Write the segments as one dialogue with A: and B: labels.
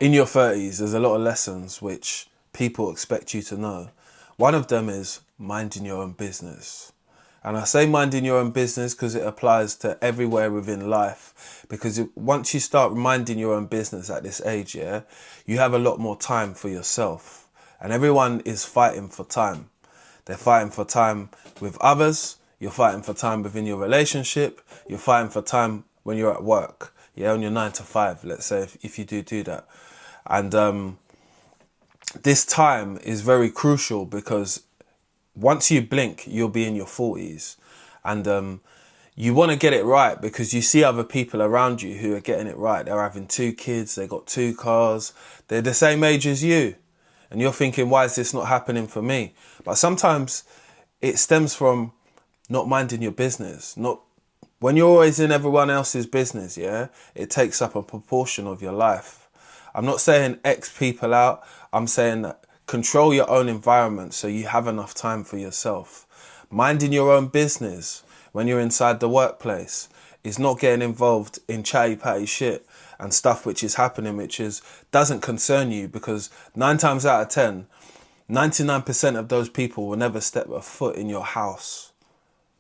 A: in your 30s, there's a lot of lessons which people expect you to know. One of them is minding your own business. And I say minding your own business because it applies to everywhere within life. Because once you start minding your own business at this age, yeah, you have a lot more time for yourself. And everyone is fighting for time. They're fighting for time with others. You're fighting for time within your relationship. You're fighting for time when you're at work. Yeah, on your 9 to 5, let's say, if you do that. And this time is very crucial because once you blink, you'll be in your 40s. And you want to get it right because you see other people around you who are getting it right. They're having 2 kids, they got 2 cars, they're the same age as you. And you're thinking, why is this not happening for me? But sometimes it stems from not minding your business. When you're always in everyone else's business, yeah, it takes up a proportion of your life. I'm not saying X people out. I'm saying that control your own environment so you have enough time for yourself. Minding your own business when you're inside the workplace is not getting involved in chatty patty shit and stuff which is happening, doesn't concern you, because 9 times out of 10, 99% of those people will never step a foot in your house.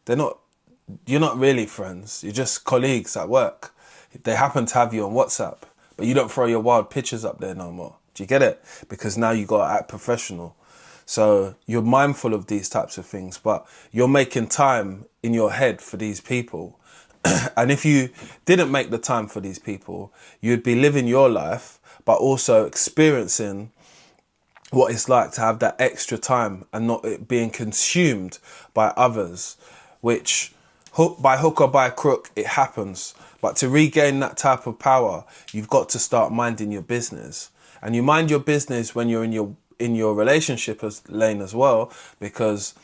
A: You're not really friends. You're just colleagues at work. They happen to have you on WhatsApp, but you don't throw your wild pictures up there no more. Do you get it? Because now you got to act professional. So you're mindful of these types of things, but you're making time in your head for these people. And if you didn't make the time for these people, you'd be living your life, but also experiencing what it's like to have that extra time and not it being consumed by others, which by hook or by crook, it happens. But to regain that type of power, you've got to start minding your business. And you mind your business when you're in your relationship lane as well, because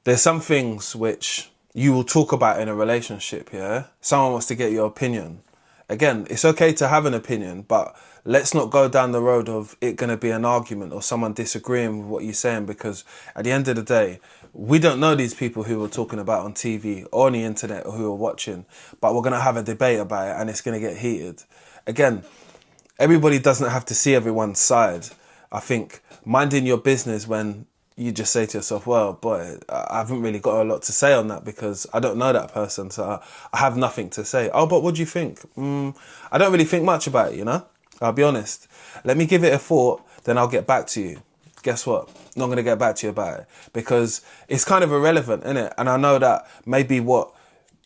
A: there's some things which you will talk about in a relationship, yeah? Someone wants to get your opinion. Again, it's okay to have an opinion, but let's not go down the road of it going to be an argument or someone disagreeing with what you're saying, because at the end of the day, we don't know these people who we're talking about on TV or on the internet or who are watching, but we're going to have a debate about it and it's going to get heated. Again, everybody doesn't have to see everyone's side. I think minding your business when you just say to yourself, well, boy, I haven't really got a lot to say on that because I don't know that person, so I have nothing to say. Oh, but what do you think? I don't really think much about it, you know? I'll be honest. Let me give it a thought, then I'll get back to you. Guess what? I'm not going to get back to you about it because it's kind of irrelevant, isn't it? And I know that maybe what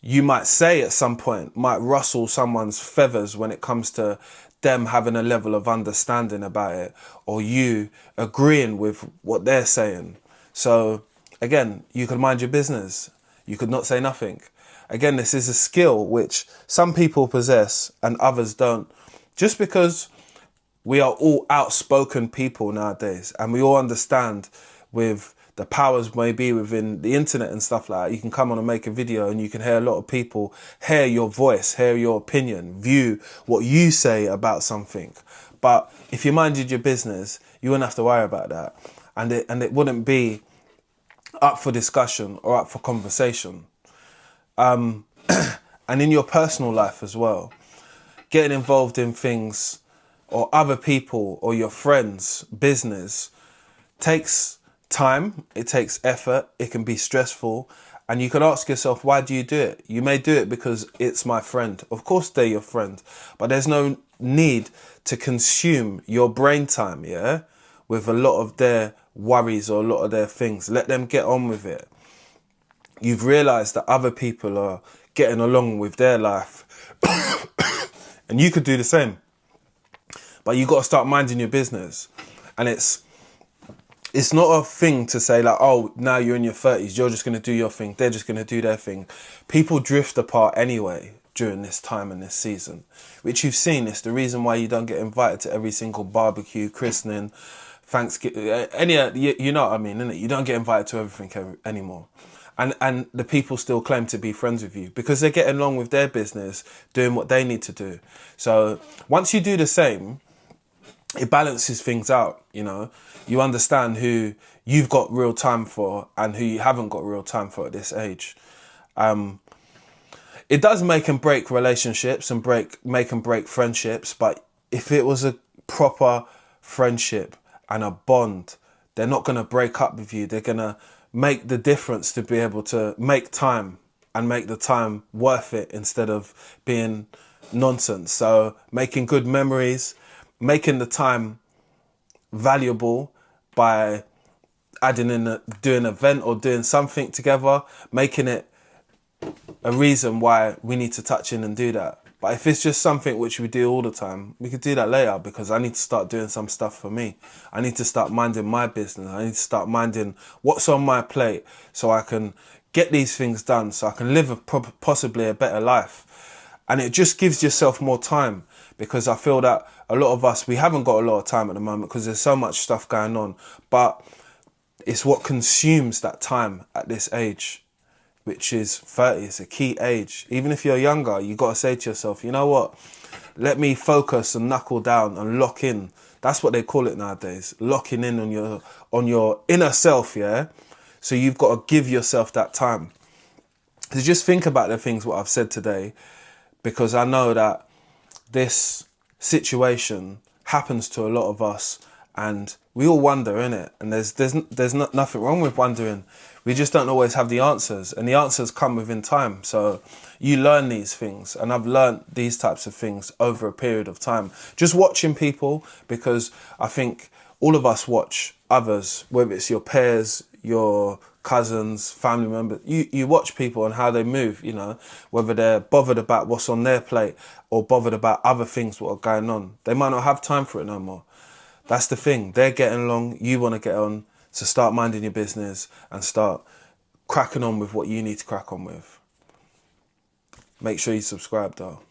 A: you might say at some point might rustle someone's feathers when it comes to them having a level of understanding about it or you agreeing with what they're saying. So again, you could mind your business. You could not say nothing. Again, this is a skill which some people possess and others don't, just because we are all outspoken people nowadays and we all understand with the powers may be within the internet and stuff like that. You can come on and make a video and you can hear a lot of people hear your voice, hear your opinion, view what you say about something. But if you minded your business, you wouldn't have to worry about that. And it wouldn't be up for discussion or up for conversation. And in your personal life as well, getting involved in things or other people or your friends' business takes time, it takes effort, it can be stressful, and you can ask yourself, why do you do it? You may do it because it's my friend. Of course they're your friend, but there's no need to consume your brain time, yeah, with a lot of their worries or a lot of their things. Let them get on with it. You've realised that other people are getting along with their life and you could do the same, but you got to start minding your business. And it's not a thing to say like, oh, now you're in your 30s, you're just going to do your thing, they're just going to do their thing. People drift apart anyway during this time and this season, which you've seen. It's the reason why you don't get invited to every single barbecue, christening, Thanksgiving, you know what I mean, innit? You don't get invited to everything anymore. And the people still claim to be friends with you because they're getting along with their business, doing what they need to do. So once you do the same, it balances things out, you know. You understand who you've got real time for and who you haven't got real time for at this age. It does make and break relationships and make and break friendships, but if it was a proper friendship and a bond, they're not going to break up with you. They're going to make the difference to be able to make time and make the time worth it instead of being nonsense. So making good memories, making the time valuable by adding in doing an event or doing something together, making it a reason why we need to touch in and do that. But if it's just something which we do all the time, we could do that later, because I need to start doing some stuff for me. I need to start minding my business. I need to start minding what's on my plate so I can get these things done, so I can live possibly a better life. And it just gives yourself more time, because I feel that a lot of us, we haven't got a lot of time at the moment because there's so much stuff going on. But it's what consumes that time at this age, which is 30. It's a key age. Even if you're younger, you got to say to yourself, you know what? Let me focus and knuckle down and lock in. That's what they call it nowadays. Locking in on your inner self, yeah? So you've got to give yourself that time. So just think about the things what I've said today, because I know that this situation happens to a lot of us, and we all wonder, innit? And there's nothing wrong with wondering. We just don't always have the answers, and the answers come within time. So you learn these things, and I've learned these types of things over a period of time. Just watching people, because I think all of us watch others, whether it's your peers, your cousins, family members. You watch people and how they move, you know, whether they're bothered about what's on their plate or bothered about other things what are going on. They might not have time for it no more. That's the thing. They're getting along. You want to get on. So start minding your business and start cracking on with what you need to crack on with. Make sure you subscribe though.